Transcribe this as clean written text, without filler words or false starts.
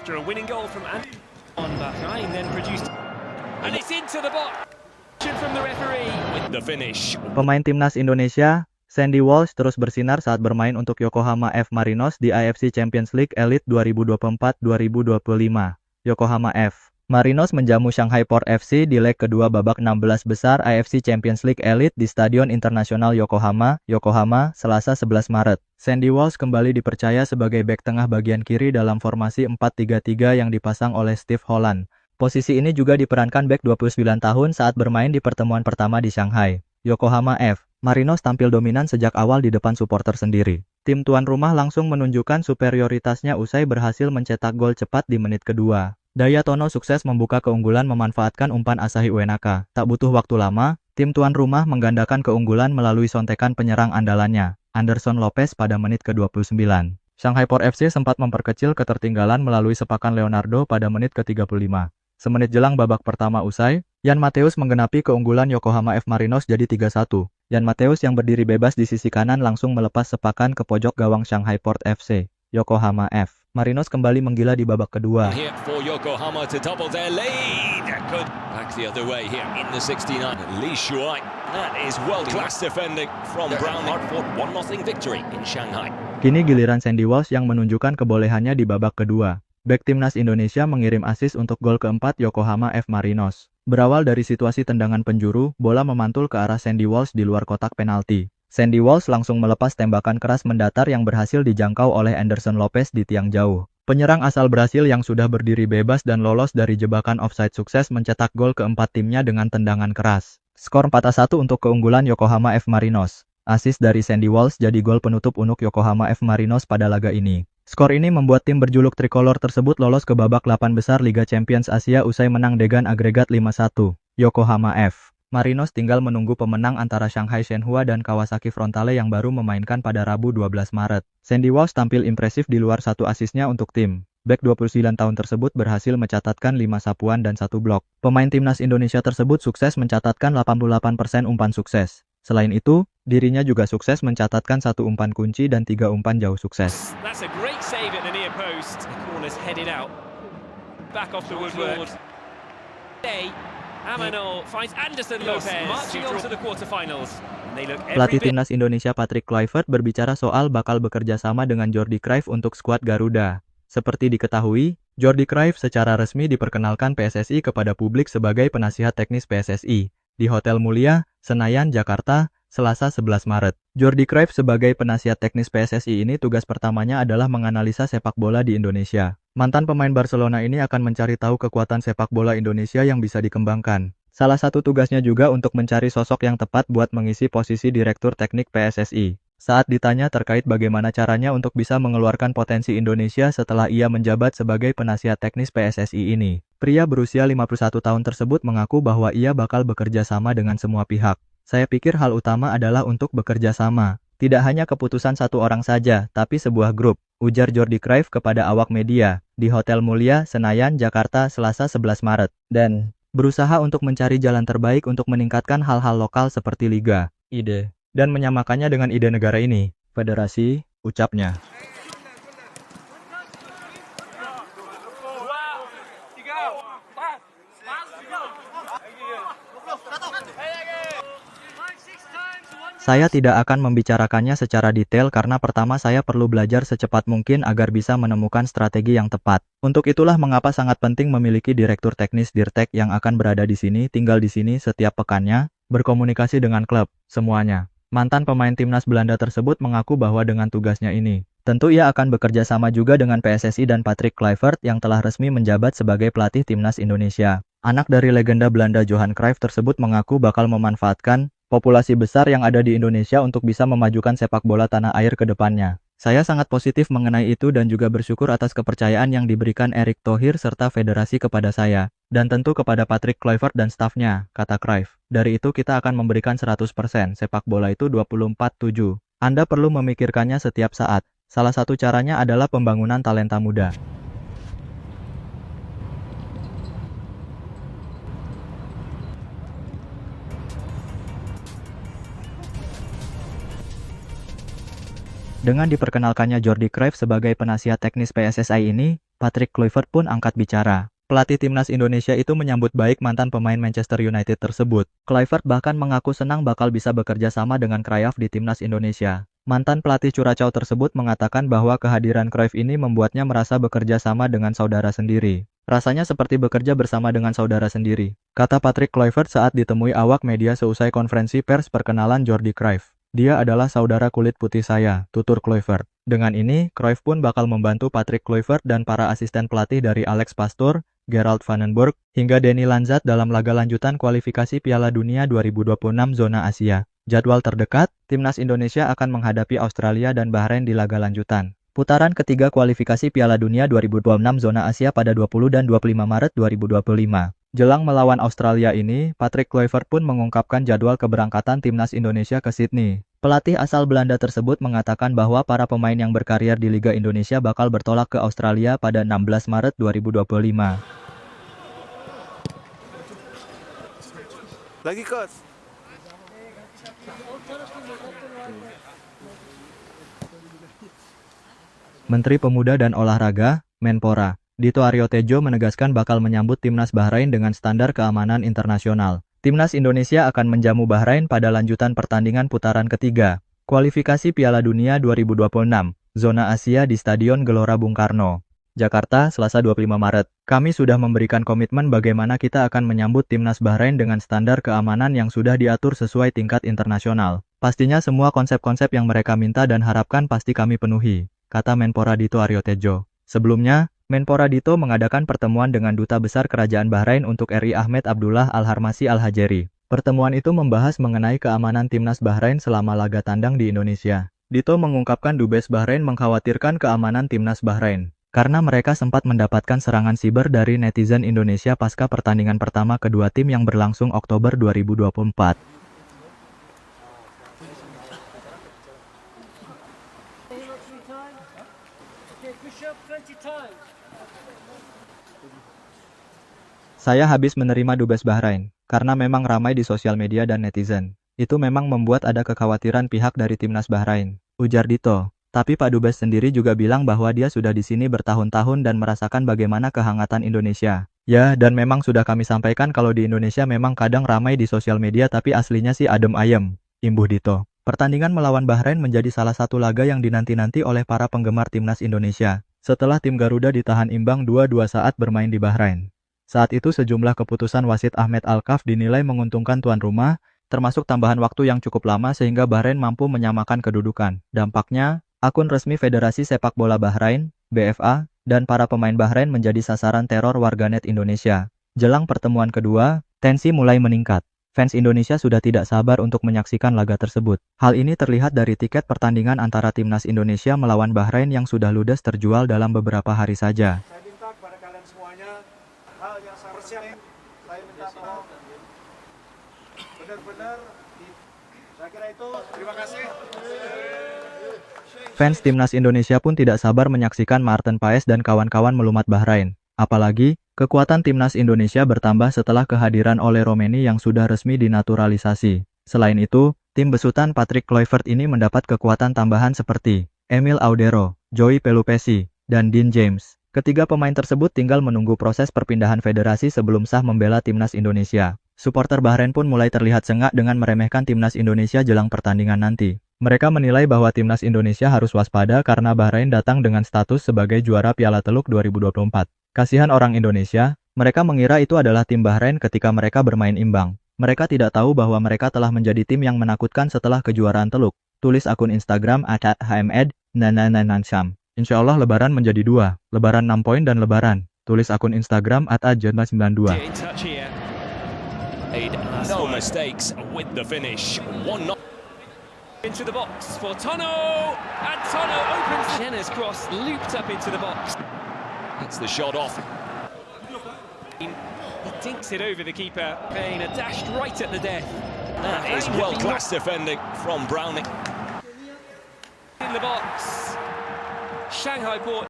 After a winning goal from on behind, then produced, and it's into the box from the referee with the finish. Pemain timnas Indonesia, Sandy Walsh terus bersinar saat bermain untuk Yokohama F. Marinos di AFC Champions League Elite 2024-2025. Yokohama F. Marinos menjamu Shanghai Port FC di leg kedua babak 16 besar AFC Champions League Elite di Stadion Internasional Yokohama, Selasa 11 Maret. Sandy Walsh kembali dipercaya sebagai bek tengah bagian kiri dalam formasi 4-3-3 yang dipasang oleh Steve Holland. Posisi ini juga diperankan bek 29 tahun saat bermain di pertemuan pertama di Shanghai. Yokohama F. Marinos tampil dominan sejak awal di depan supporter sendiri. Tim tuan rumah langsung menunjukkan superioritasnya usai berhasil mencetak gol cepat di menit kedua. Daya Tono sukses membuka keunggulan memanfaatkan umpan Asahi Uenaka. Tak butuh waktu lama, tim tuan rumah menggandakan keunggulan melalui sontekan penyerang andalannya, Anderson Lopez pada menit ke-29. Shanghai Port FC sempat memperkecil ketertinggalan melalui sepakan Leonardo pada menit ke-35. Semenit jelang babak pertama usai, Yan Mateus menggenapi keunggulan Yokohama F. Marinos jadi 3-1. Yan Mateus yang berdiri bebas di sisi kanan langsung melepas sepakan ke pojok gawang Shanghai Port FC. Yokohama F. Marinos kembali menggila di babak kedua. For Yokohama to double their lead. Good. Back the other way here in the 69. Li Shuai. That is world-class defending from Brown. Hard-fought 1-0 victory in Shanghai. Kini giliran Sandy Walsh yang menunjukkan kebolehannya di babak kedua. Bek timnas Indonesia mengirim assist untuk gol keempat Yokohama F. Marinos. Berawal dari situasi tendangan penjuru, bola memantul ke arah Sandy Walsh di luar kotak penalti. Sandy Walsh langsung melepas tembakan keras mendatar yang berhasil dijangkau oleh Anderson Lopez di tiang jauh. Penyerang asal Brasil yang sudah berdiri bebas dan lolos dari jebakan offside sukses mencetak gol keempat timnya dengan tendangan keras. Skor 4-1 untuk keunggulan Yokohama F. Marinos. Assist dari Sandy Walsh jadi gol penutup untuk Yokohama F. Marinos pada laga ini. Skor ini membuat tim berjuluk trikolor tersebut lolos ke babak 8 besar Liga Champions Asia usai menang dengan agregat 5-1. Yokohama F. Marinos tinggal menunggu pemenang antara Shanghai Shenhua dan Kawasaki Frontale yang baru memainkan pada Rabu 12 Maret. Sandy Walsh tampil impresif di luar satu asisnya untuk tim. Bek 29 tahun tersebut berhasil mencatatkan 5 sapuan dan 1 blok. Pemain timnas Indonesia tersebut sukses mencatatkan 88% umpan sukses. Selain itu, dirinya juga sukses mencatatkan 1 umpan kunci dan 3 umpan jauh sukses. That's a great save at the near post. The corner's headed out. Back off the woodwork. Amano finds Anderson Lopez marching on to the quarterfinals. Pelatih timnas Indonesia Patrick Kluivert berbicara soal bakal bekerja sama dengan Jordi Cruyff untuk skuad Garuda. Seperti diketahui, Jordi Cruyff secara resmi diperkenalkan PSSI kepada publik sebagai penasihat teknis PSSI di Hotel Mulia, Senayan, Jakarta, Selasa 11 Maret. Jordi Cruyff sebagai penasihat teknis PSSI ini tugas pertamanya adalah menganalisa sepak bola di Indonesia. Mantan pemain Barcelona ini akan mencari tahu kekuatan sepak bola Indonesia yang bisa dikembangkan. Salah satu tugasnya juga untuk mencari sosok yang tepat buat mengisi posisi Direktur Teknik PSSI. Saat ditanya terkait bagaimana caranya untuk bisa mengeluarkan potensi Indonesia setelah ia menjabat sebagai penasihat teknis PSSI ini, pria berusia 51 tahun tersebut mengaku bahwa ia bakal bekerja sama dengan semua pihak. Saya pikir hal utama adalah untuk bekerja sama. Tidak hanya keputusan satu orang saja, tapi sebuah grup, ujar Jordi Cruyff kepada awak media, di Hotel Mulia, Senayan, Jakarta, Selasa 11 Maret, dan berusaha untuk mencari jalan terbaik untuk meningkatkan hal-hal lokal seperti liga, ide, dan menyamakannya dengan ide negara ini, federasi, ucapnya. Saya tidak akan membicarakannya secara detail karena pertama saya perlu belajar secepat mungkin agar bisa menemukan strategi yang tepat. Untuk itulah mengapa sangat penting memiliki direktur teknis Dirtek yang akan berada di sini, tinggal di sini setiap pekannya, berkomunikasi dengan klub, semuanya. Mantan pemain timnas Belanda tersebut mengaku bahwa dengan tugasnya ini, tentu ia akan bekerja sama juga dengan PSSI dan Patrick Kluivert yang telah resmi menjabat sebagai pelatih timnas Indonesia. Anak dari legenda Belanda Johan Cruyff tersebut mengaku bakal memanfaatkan populasi besar yang ada di Indonesia untuk bisa memajukan sepak bola tanah air ke depannya. Saya sangat positif mengenai itu dan juga bersyukur atas kepercayaan yang diberikan Erick Thohir serta federasi kepada saya. Dan tentu kepada Patrick Kluivert dan stafnya, kata Cruyff. Dari itu kita akan memberikan 100%, sepak bola itu 24/7. Anda perlu memikirkannya setiap saat. Salah satu caranya adalah pembangunan talenta muda. Dengan diperkenalkannya Jordi Cruyff sebagai penasihat teknis PSSI ini, Patrick Kluivert pun angkat bicara. Pelatih timnas Indonesia itu menyambut baik mantan pemain Manchester United tersebut. Kluivert bahkan mengaku senang bakal bisa bekerja sama dengan Cruyff di timnas Indonesia. Mantan pelatih Curaçao tersebut mengatakan bahwa kehadiran Cruyff ini membuatnya merasa bekerja sama dengan saudara sendiri. Rasanya seperti bekerja bersama dengan saudara sendiri, kata Patrick Kluivert saat ditemui awak media seusai konferensi pers perkenalan Jordi Cruyff. Dia adalah saudara kulit putih saya, tutur Kluivert. Dengan ini, Cruyff pun bakal membantu Patrick Kluivert dan para asisten pelatih dari Alex Pastoor, Gerald van den Burg, hingga Denny Lanzat dalam laga lanjutan kualifikasi Piala Dunia 2026 zona Asia. Jadwal terdekat, timnas Indonesia akan menghadapi Australia dan Bahrain di laga lanjutan. Putaran ketiga kualifikasi Piala Dunia 2026 zona Asia pada 20 dan 25 Maret 2025. Jelang melawan Australia ini, Patrick Kluivert pun mengungkapkan jadwal keberangkatan timnas Indonesia ke Sydney. Pelatih asal Belanda tersebut mengatakan bahwa para pemain yang berkarier di Liga Indonesia bakal bertolak ke Australia pada 16 Maret 2025. Lagi coach. Menteri Pemuda dan Olahraga, Menpora, Dito Aryo Tejo menegaskan bakal menyambut timnas Bahrain dengan standar keamanan internasional. Timnas Indonesia akan menjamu Bahrain pada lanjutan pertandingan putaran ketiga, kualifikasi Piala Dunia 2026, zona Asia di Stadion Gelora Bung Karno, Jakarta, Selasa 25 Maret. Kami sudah memberikan komitmen bagaimana kita akan menyambut timnas Bahrain dengan standar keamanan yang sudah diatur sesuai tingkat internasional. Pastinya semua konsep-konsep yang mereka minta dan harapkan pasti kami penuhi, kata Menpora Dito Aryo Tejo. Sebelumnya, Menpora Dito mengadakan pertemuan dengan Duta Besar Kerajaan Bahrain untuk RI Ahmed Abdullah Al-Harmasi Al-Hajeri. Pertemuan itu membahas mengenai keamanan timnas Bahrain selama laga tandang di Indonesia. Dito mengungkapkan Dubes Bahrain mengkhawatirkan keamanan timnas Bahrain, karena mereka sempat mendapatkan serangan siber dari netizen Indonesia pasca pertandingan pertama kedua tim yang berlangsung Oktober 2024. Saya habis menerima Dubes Bahrain, karena memang ramai di sosial media dan netizen. Itu memang membuat ada kekhawatiran pihak dari timnas Bahrain, ujar Dito. Tapi Pak Dubes sendiri juga bilang bahwa dia sudah di sini bertahun-tahun dan merasakan bagaimana kehangatan Indonesia. Ya, dan memang sudah kami sampaikan kalau di Indonesia memang kadang ramai di sosial media tapi aslinya sih adem ayem, imbuh Dito. Pertandingan melawan Bahrain menjadi salah satu laga yang dinanti-nanti oleh para penggemar timnas Indonesia, setelah tim Garuda ditahan imbang 2-2 saat bermain di Bahrain. Saat itu sejumlah keputusan wasit Ahmed Al-Kaf dinilai menguntungkan tuan rumah, termasuk tambahan waktu yang cukup lama sehingga Bahrain mampu menyamakan kedudukan. Dampaknya, akun resmi Federasi Sepak Bola Bahrain, BFA, dan para pemain Bahrain menjadi sasaran teror warganet Indonesia. Jelang pertemuan kedua, tensi mulai meningkat. Fans Indonesia sudah tidak sabar untuk menyaksikan laga tersebut. Hal ini terlihat dari tiket pertandingan antara timnas Indonesia melawan Bahrain yang sudah ludes terjual dalam beberapa hari saja. Saya minta kepada kalian semuanya hal yang seharusnya saya minta tolong benar-benar saya kira itu. Terima kasih. Fans timnas Indonesia pun tidak sabar menyaksikan Maarten Paes dan kawan-kawan melumat Bahrain. Apalagi, kekuatan timnas Indonesia bertambah setelah kehadiran Ole Romeni yang sudah resmi dinaturalisasi. Selain itu, tim besutan Patrick Kluivert ini mendapat kekuatan tambahan seperti Emil Audero, Joey Pelupesi, dan Dean James. Ketiga pemain tersebut tinggal menunggu proses perpindahan federasi sebelum sah membela timnas Indonesia. Supporter Bahrain pun mulai terlihat sengak dengan meremehkan timnas Indonesia jelang pertandingan nanti. Mereka menilai bahwa timnas Indonesia harus waspada karena Bahrain datang dengan status sebagai juara Piala Teluk 2024. Kasihan orang Indonesia, mereka mengira itu adalah tim Bahrain ketika mereka bermain imbang. Mereka tidak tahu bahwa mereka telah menjadi tim yang menakutkan setelah kejuaraan Teluk. Tulis akun Instagram @hmed_nanananansam. Insya Allah lebaran menjadi dua, lebaran 6 poin dan lebaran. Tulis akun Instagram @adjadma92. No mistakes with the finish. Into the box for Tono, and Tono opens. Jenner's cross looped up into the box. That's the shot off. He dinks it over the keeper. Payne are dashed right at the death. That is world-class defending from Browning. In the box. Shanghai Port